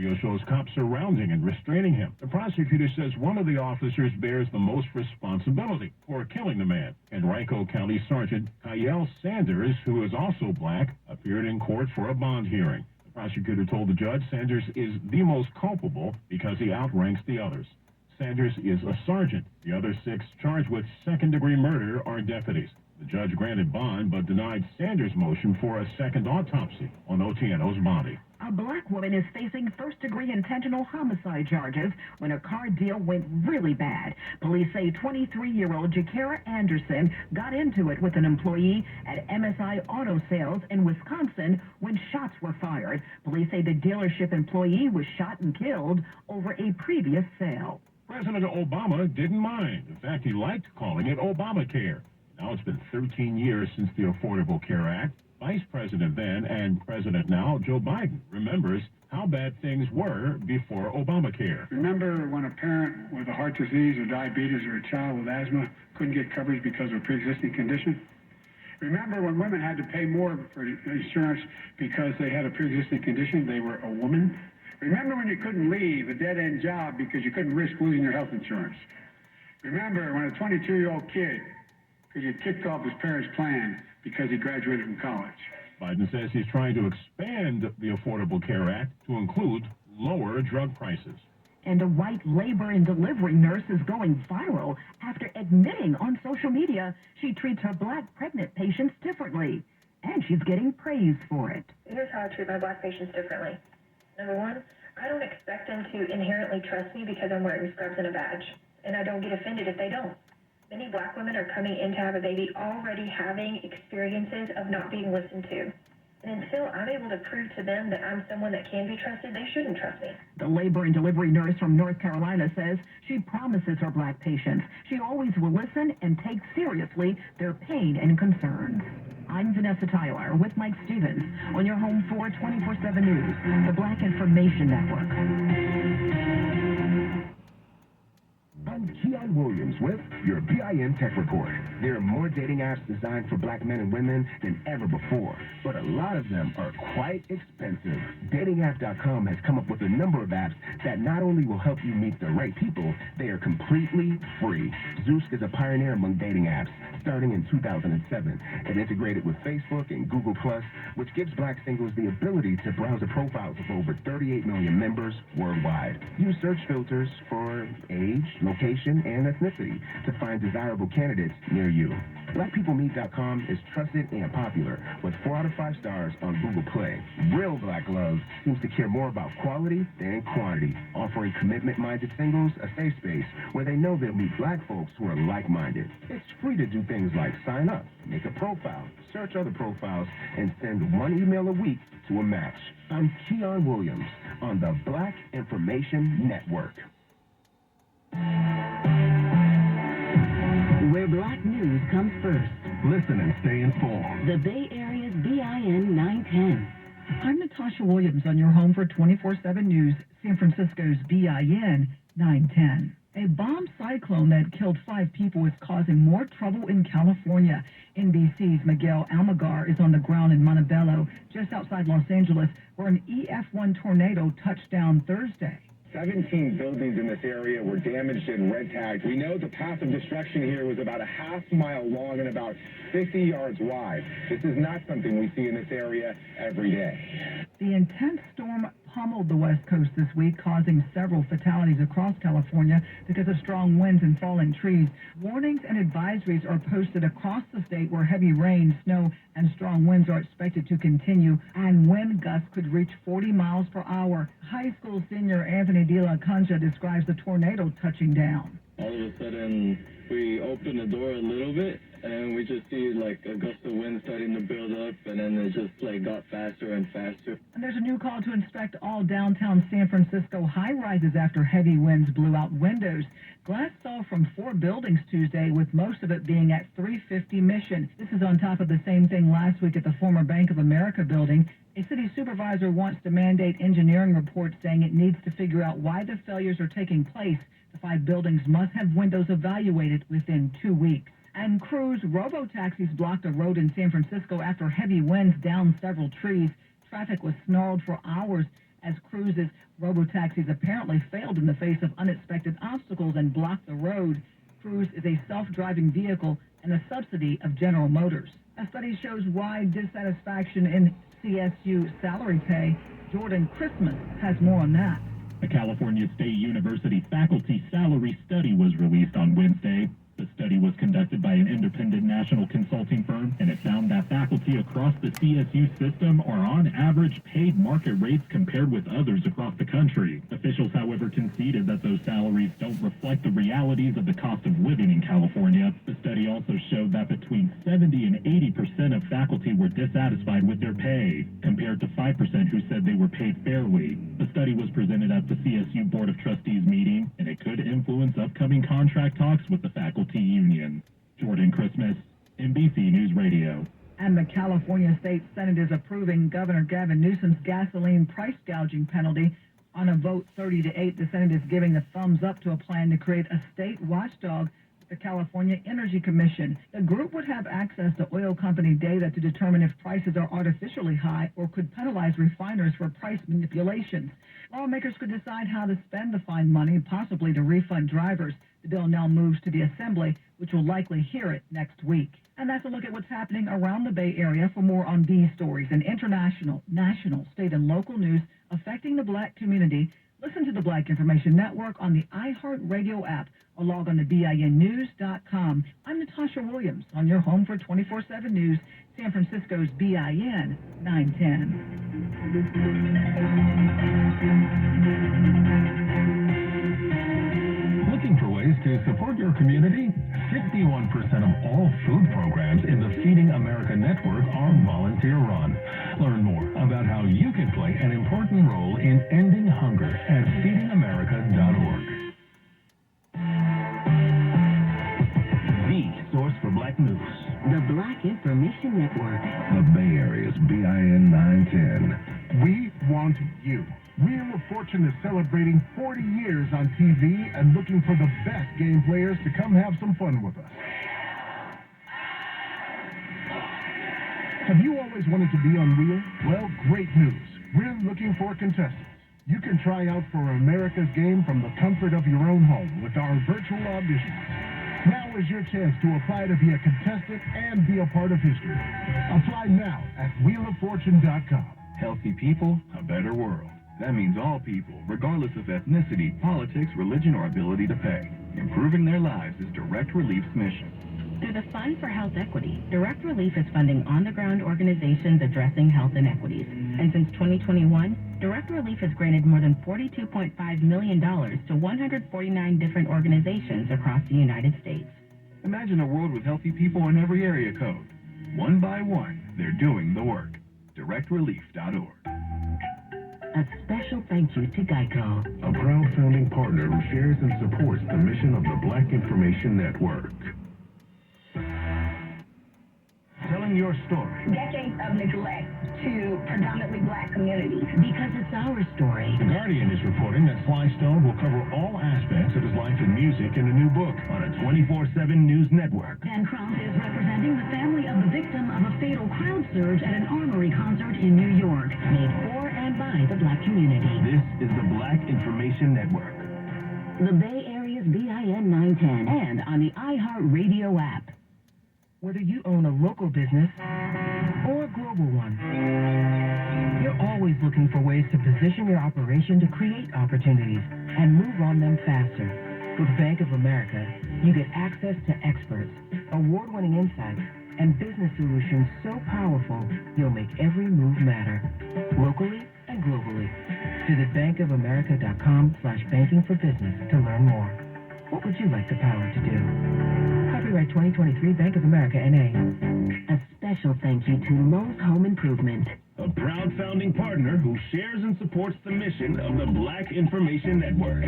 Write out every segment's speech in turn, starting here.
Video shows cops surrounding and restraining him. The prosecutor says one of the officers bears the most responsibility for killing the man. Henrico County Sergeant Kyle Sanders, who is also black, appeared in court for a bond hearing. The prosecutor told the judge Sanders is the most culpable because he outranks the others. Sanders is a sergeant. The other 6 charged with second-degree murder are deputies. The judge granted bond but denied Sanders' motion for a second autopsy on Otieno's body. A black woman is facing first-degree intentional homicide charges when a car deal went really bad. Police say 23-year-old Jakara Anderson got into it with an employee at MSI Auto Sales in Wisconsin when shots were fired. Police say the dealership employee was shot and killed over a previous sale. President Obama didn't mind. In fact, he liked calling it Obamacare. Now it's been 13 years since the Affordable Care Act. Vice President then and President now, Joe Biden, remembers how bad things were before Obamacare. Remember when a parent with a heart disease or diabetes or a child with asthma couldn't get coverage because of a pre-existing condition? Remember when women had to pay more for insurance because they had a pre-existing condition, they were a woman? Remember when you couldn't leave a dead-end job because you couldn't risk losing your health insurance? Remember when a 22-year-old kid could get kicked off his parents' plan because he graduated from college? Biden says he's trying to expand the Affordable Care Act to include lower drug prices. And a white labor and delivery nurse is going viral after admitting on social media she treats her black pregnant patients differently. And she's getting praise for it. Here's how I treat my black patients differently. Number one, I don't expect them to inherently trust me because I'm wearing scrubs and a badge. And I don't get offended if they don't. Many black women are coming in to have a baby already having experiences of not being listened to. And until I'm able to prove to them that I'm someone that can be trusted, they shouldn't trust me. The labor and delivery nurse from North Carolina says she promises her black patients she always will listen and take seriously their pain and concerns. I'm Vanessa Tyler with Mike Stevens on your home for 24/7 News, the Black Information Network. I'm Keon Williams with your BIN Tech Report. There are more dating apps designed for black men and women than ever before, but a lot of them are quite expensive. DatingApp.com has come up with a number of apps that not only will help you meet the right people, they are completely free. Zeus is a pioneer among dating apps, starting in 2007. It integrated with Facebook and Google+, which gives black singles the ability to browse the profiles of over 38 million members worldwide. Use search filters for age, location, and ethnicity to find desirable candidates near you. BlackPeopleMeet.com is trusted and popular with 4 out of 5 stars on Google Play. Real Black Love seems to care more about quality than quantity, offering commitment-minded singles a safe space where they know they'll meet black folks who are like-minded. It's free to do things like sign up, make a profile, search other profiles, and send 1 email a week to a match. I'm Keon Williams on the Black Information Network. Where black news comes first. Listen and stay informed. The Bay Area's BIN 910. I'm Natasha Williams on your home for 24/7 News, San Francisco's BIN 910. A bomb cyclone that killed 5 people is causing more trouble in California. NBC's Miguel Almagar is on the ground in Montebello, just outside Los Angeles, where an EF1 tornado touched down Thursday. 17 buildings in this area were damaged and red tagged. We know the path of destruction here was about a half-mile long and about 50 yards wide. This is not something we see in this area every day. The intense storm pummeled the West Coast this week, causing several fatalities across California because of strong winds and falling trees. Warnings and advisories are posted across the state where heavy rain, snow, and strong winds are expected to continue, and wind gusts could reach 40 miles per hour. High school senior Anthony De La Concha describes the tornado touching down. All of a sudden, we open the door a little bit, and we just see like a gust of wind starting to build up, and then it just like got faster and faster. And there's a new call to inspect all downtown San Francisco high-rises after heavy winds blew out windows. Glass fell from 4 buildings Tuesday, with most of it being at 350 Mission. This is on top of the same thing last week at the former Bank of America building. A city supervisor wants to mandate engineering reports, saying it needs to figure out why the failures are taking place. The 5 buildings must have windows evaluated within 2 weeks. And Cruise robo-taxis blocked a road in San Francisco after heavy winds downed several trees. Traffic was snarled for hours. as Cruise's robotaxis apparently failed in the face of unexpected obstacles and blocked the road. Cruise is a self-driving vehicle and a subsidy of General Motors. A study shows wide dissatisfaction in CSU salary pay. Jordan Christmas has more on that. A California State University faculty salary study was released on Wednesday. The study was conducted by an independent national consulting firm, and it found that faculty across the CSU system are on average paid market rates compared with others across the country. Officials, however, conceded that those salaries don't reflect the realities of the cost of living in California. The study also showed that between 70 and 80% of faculty were dissatisfied with their pay, compared to 5% who said they were paid fairly. The study was presented at the CSU Board of Trustees meeting, and it could influence upcoming contract talks with the faculty union. Jordan Christmas, NBC News Radio. And the California State Senate is approving Governor Gavin Newsom's gasoline price gouging penalty. On a vote 30-8, the Senate is giving the thumbs up to a plan to create a state watchdog, the California Energy Commission. The group would have access to oil company data to determine if prices are artificially high or could penalize refiners for price manipulations. Lawmakers could decide how to spend the fine money, possibly to refund drivers. The bill now moves to the Assembly, which will likely hear it next week. And that's a look at what's happening around the Bay Area. For more on these stories and international, national, state, and local news affecting the Black community, listen to the Black Information Network on the iHeartRadio app or log on to BINnews.com. I'm Natasha Williams on your home for 24/7 News, San Francisco's BIN 910. Looking for ways to support your community? 61% of all food programs in the Feeding America network are volunteer-run. Learn more about how you can play an important role in ending hunger at feedingamerica.org. The source for Black news. The Black Information Network. The Bay Area's BIN 910. We want you. Wheel of Fortune is celebrating 40 years on TV and looking for the best game players to come have some fun with us. Have you always wanted to be on Wheel? Well, great news. We're looking for contestants. You can try out for America's Game from the comfort of your own home with our virtual auditions. Now is your chance to apply to be a contestant and be a part of history. Apply now at wheeloffortune.com. Healthy people, a better world. That means all people, regardless of ethnicity, politics, religion, or ability to pay. Improving their lives is Direct Relief's mission. Through the Fund for Health Equity, Direct Relief is funding on-the-ground organizations addressing health inequities. And since 2021, Direct Relief has granted more than $42.5 million to 149 different organizations across the United States. Imagine a world with healthy people in every area code. One by one, they're doing the work. DirectRelief.org. A special thank you to Geico, a proud founding partner who shares and supports the mission of the Black Information Network. Telling your story. Decades of neglect to predominantly Black communities. Because it's our story. The Guardian is reporting that Sly Stone will cover all aspects of his life in music in a new book on a 24/7 news network. Dan Crump is representing the family of the victim of a fatal crowd surge at an Armory concert in New York. Made for and by the Black community. This is the Black Information Network. The Bay Area's BIN 910 and on the iHeartRadio app. Whether you own a local business or a global one, you're always looking for ways to position your operation to create opportunities and move on them faster. With Bank of America, you get access to experts, award-winning insights, and business solutions so powerful, you'll make every move matter, locally and globally. Visit bankofamerica.com/banking for business to learn more. What would you like the power to do? Copyright 2023 Bank of America, N.A. A special thank you to Lowe's Home Improvement. A proud founding partner who shares and supports the mission of the Black Information Network.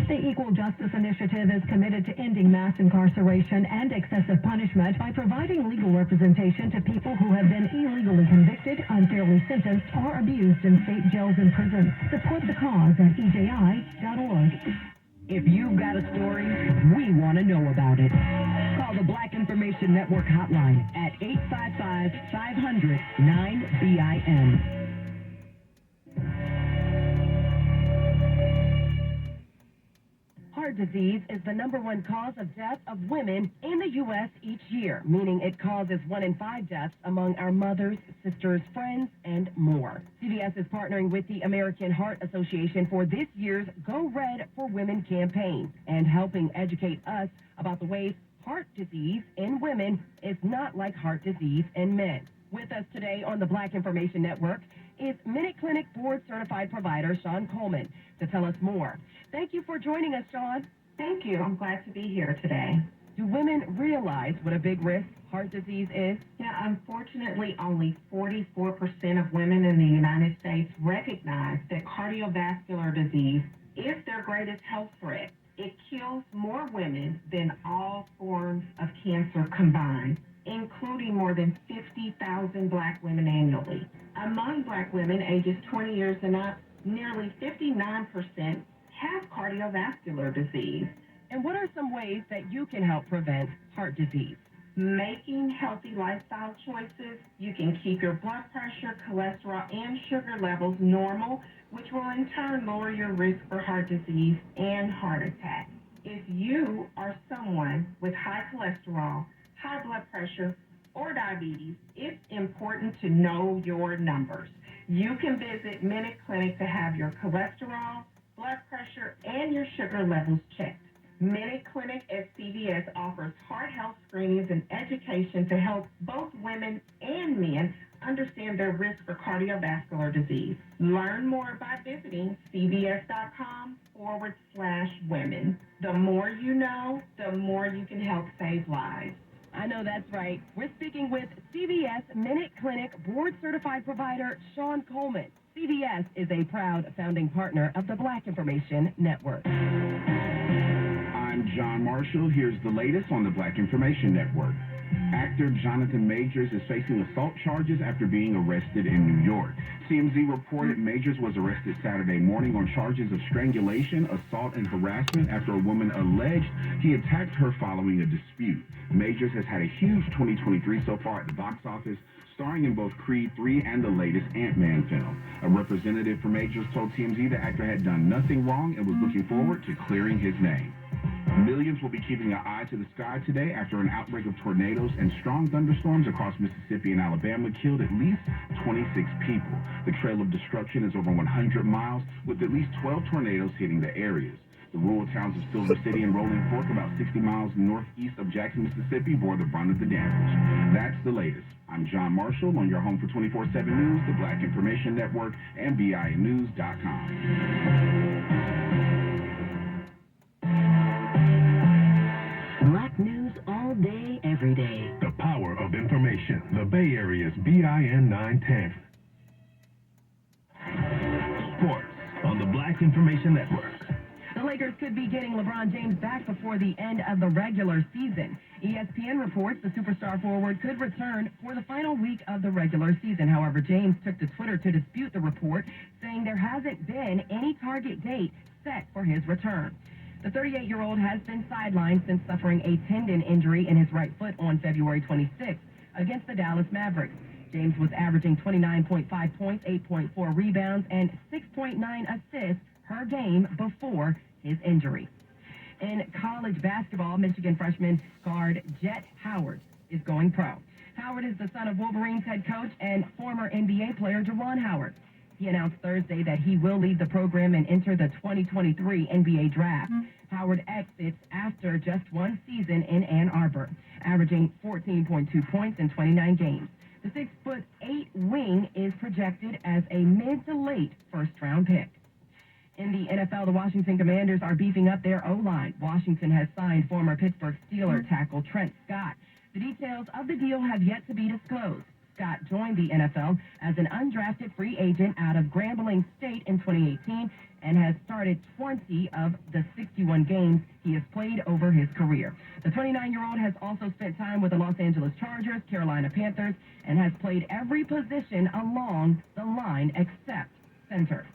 The Equal Justice Initiative is committed to ending mass incarceration and excessive punishment by providing legal representation to people who have been illegally convicted, unfairly sentenced, or abused in state jails and prisons. Support the cause at EJI.org. If you've got a story, we want to know about it. Call the Black Information Network hotline at 855-500-9BIN. Heart disease is the #1 cause of death of women in the U.S. each year, meaning it causes 1 in 5 deaths among our mothers, sisters, friends, and more. CBS is partnering with the American Heart Association for this year's Go Red for Women campaign and helping educate us about the ways heart disease in women is not like heart disease in men. With us today on the Black Information Network is Minute Clinic board-certified provider Sean Coleman to tell us more. Thank you for joining us, Sean. Thank you. I'm glad to be here today. Do women realize what a big risk heart disease is? Yeah, unfortunately, only 44% of women in the United States recognize that cardiovascular disease is their greatest health threat. It kills more women than all forms of cancer combined, including more than 50,000 Black women annually. Among Black women ages 20 years and up, nearly 59% have cardiovascular disease. And what are some ways that you can help prevent heart disease? Making healthy lifestyle choices. You can keep your blood pressure, cholesterol, and sugar levels normal, which will in turn lower your risk for heart disease and heart attack. If you are someone with high cholesterol, high blood pressure, or diabetes, it's important to know your numbers. You can visit Minute Clinic to have your cholesterol, blood pressure, and your sugar levels checked. Minute Clinic at CVS offers heart health screenings and education to help both women and men understand their risk for cardiovascular disease. Learn more by visiting cvs.com/women. The more you know, the more you can help save lives. I know that's right. We're speaking with CVS Minute Clinic board-certified provider Sean Coleman. CVS is a proud founding partner of the Black Information Network. I'm John Marshall. Here's the latest on the Black Information Network. Actor Jonathan Majors is facing assault charges after being arrested in New York. TMZ reported Majors was arrested Saturday morning on charges of strangulation, assault, and harassment after a woman alleged he attacked her following a dispute. Majors has had a huge 2023 so far at the box office, starring in both Creed 3 and the latest Ant-Man film. A representative for Majors told TMZ the actor had done nothing wrong and was looking forward to clearing his name. Millions will be keeping an eye to the sky today after an outbreak of tornadoes and strong thunderstorms across Mississippi and Alabama killed at least 26 people. The trail of destruction is over 100 miles, with at least 12 tornadoes hitting the areas. The rural towns of Silver City and Rolling Fork, about 60 miles northeast of Jackson, Mississippi, bore the brunt of the damage. That's the latest. I'm John Marshall on your home for 24/7 News, the Black Information Network, and BINnews.com. Black news all day, every day. The power of information. The Bay Area's BIN 910. Sports on the Black Information Network. The Lakers could be getting LeBron James back before the end of the regular season. ESPN reports the superstar forward could return for the final week of the regular season. However, James took to Twitter to dispute the report, saying there hasn't been any target date set for his return. The 38-year-old has been sidelined since suffering a tendon injury in his right foot on February 26th against the Dallas Mavericks. James was averaging 29.5 points, 8.4 rebounds, and 6.9 assists per game before his injury. In college basketball, Michigan freshman guard Jet Howard is going pro. Howard is the son of Wolverines head coach and former NBA player Juwan Howard. He announced Thursday that he will leave the program and enter the 2023 NBA draft. Howard exits after just one season in Ann Arbor, averaging 14.2 points in 29 games. The 6'8" wing is projected as a mid to late first-round pick. In the NFL, the Washington Commanders are beefing up their O-line. Washington has signed former Pittsburgh Steelers tackle Trent Scott. The details of the deal have yet to be disclosed. Scott joined the NFL as an undrafted free agent out of Grambling State in 2018 and has started 20 of the 61 games he has played over his career. The 29-year-old has also spent time with the Los Angeles Chargers, Carolina Panthers, and has played every position along the line except center.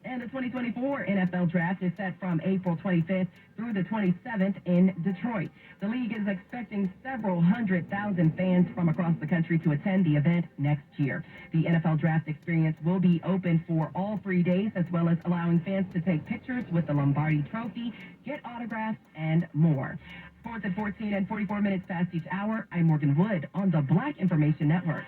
And the 2024 NFL Draft is set from April 25th through the 27th in Detroit. The league is expecting several 100,000 fans from across the country to attend the event next year. The NFL Draft experience will be open for all 3 days, as well as allowing fans to take pictures with the Lombardi Trophy, get autographs, and more. Sports at 14 and 44 minutes past each hour. I'm Morgan Wood on the Black Information Network.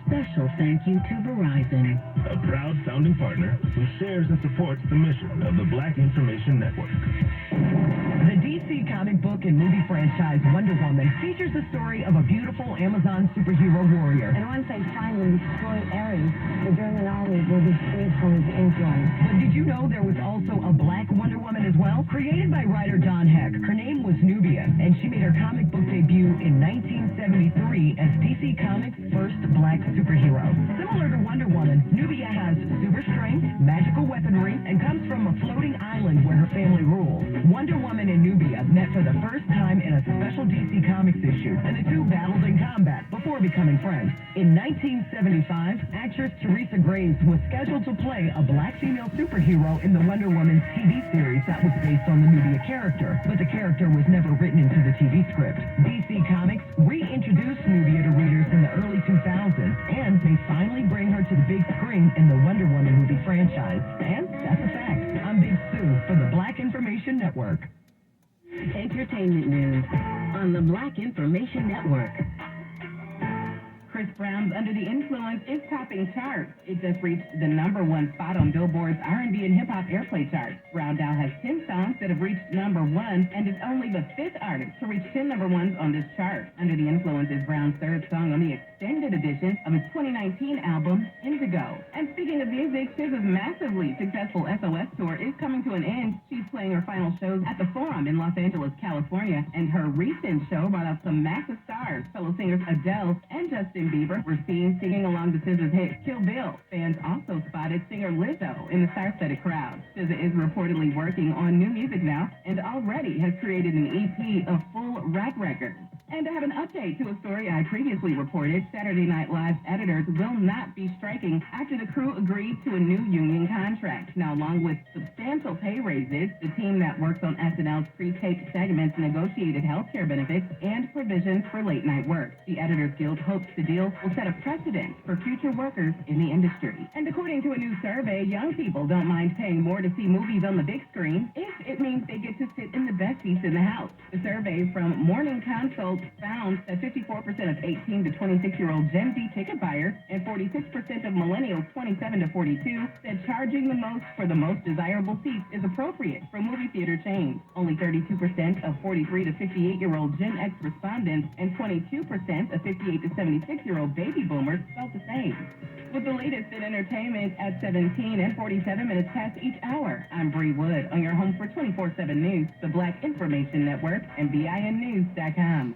Special thank you to Verizon, a proud founding partner who shares and supports the mission of the Black Information Network. The DC comic book and movie franchise Wonder Woman features the story of a beautiful Amazon superhero warrior. And once they finally destroy Ares, the German army will be freed from its influence. But did you know there was also a black Wonder Woman as well? Created by writer Don Heck, her name was Nubia, and she made her comic book debut in 1973 as DC Comics' first black superhero. Similar to Wonder Woman, Nubia has super strength, magical weaponry, and comes from a floating island where her family rules. Wonder Woman and Nubia met for the first time in a special DC Comics issue, and the two battled in combat before becoming friends. In 1975, actress Teresa Graves was scheduled to play a black female superhero in the Wonder Woman TV series that was based on the Nubia character, but the character was never written into the TV script. DC Comics reintroduced Nubia to readers in the early 2000s, and they finally bring her to the big screen in the Wonder Woman movie franchise. And that's a fact. I'm Big Sue for the Black Information Network. entertainment news on the Black Information Network. Chris Brown's Under the Influence is topping charts. It just reached the #1 spot on Billboard's R&B and hip-hop airplay chart. Brown now has 10 songs that have reached #1 and is only the 5th artist to reach 10 #1s on this chart. Under the Influence is Brown's 3rd song on the extended edition of his 2019 album, Indigo. And speaking of music, SZA's massively successful SOS tour is coming to an end. She's playing her final shows at the Forum in Los Angeles, California, and her recent show brought out some massive stars. Fellow singers Adele and Justin Bieber were seen singing along to SZA's hit Kill Bill. Fans also spotted singer Lizzo in the star-studded crowd. SZA is reportedly working on new music now and already has created an EP of full rap records. And I have an update to a story I previously reported. Saturday Night Live's editors will not be striking after the crew agreed to a new union contract. Now, along with substantial pay raises, the team that works on SNL's pre-taped segments negotiated health care benefits and provisions for late-night work. The Editors Guild hopes the deal will set a precedent for future workers in the industry. And according to a new survey, young people don't mind paying more to see movies on the big screen if it means they get to sit in the best seats in the house. The survey from Morning Consult found that 54% of 18 to 26-year-old Gen Z ticket buyers and 46% of millennials 27 to 42 said charging the most for the most desirable seats is appropriate for movie theater chains. Only 32% of 43 to 58-year-old Gen X respondents and 22% of 58 to 76-year-old baby boomers felt the same. With the latest in entertainment at 17 and 47 minutes past each hour, I'm Bree Wood on your home for 24/7 News, the Black Information Network, and BINnews.com.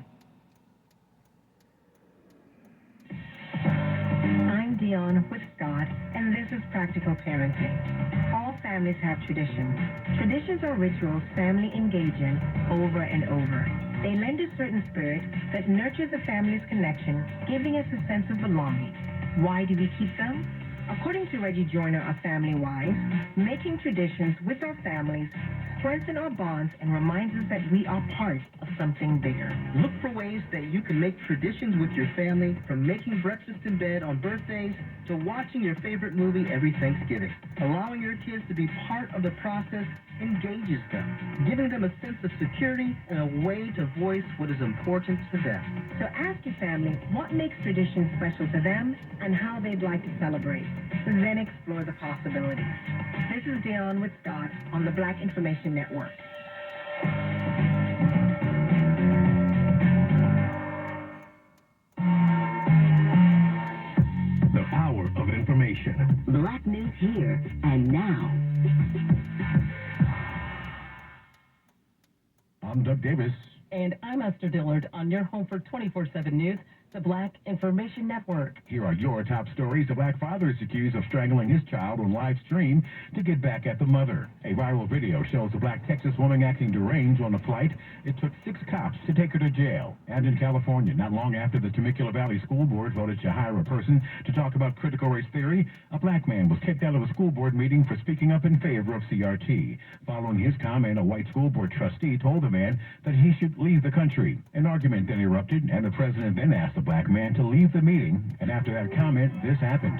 I'm Dion with Scott, and this is Practical Parenting. All families have traditions. Traditions are rituals family engage in over and over. They lend a certain spirit that nurtures the family's connection, giving us a sense of belonging. Why do we keep them? According to Reggie Joyner of Family Wise, making traditions with our families strengthen our bonds and reminds us that we are part of something bigger. Look for ways that you can make traditions with your family, from making breakfast in bed on birthdays to watching your favorite movie every Thanksgiving. Allowing your kids to be part of the process engages them, giving them a sense of security and a way to voice what is important to them. So ask your family what makes traditions special to them and how they'd like to celebrate. Then explore the possibilities. This is Dion with Scott on the Black Information Network. The power of information. Black news here and now. I'm Doug Davis. And I'm Esther Dillard on your home for 24/7 News, The Black Information Network. Here are your top stories. A black father is accused of strangling his child on live stream to get back at the mother. A viral video shows a black Texas woman acting deranged on a flight. It took 6 cops to take her to jail. And in California, not long after the Temecula Valley School Board voted to hire a person to talk about critical race theory, a black man was kicked out of a school board meeting for speaking up in favor of CRT. Following his comment, a white school board trustee told the man that he should leave the country. An argument then erupted, and the president then asked the black man to leave the meeting, and after that comment, this happened.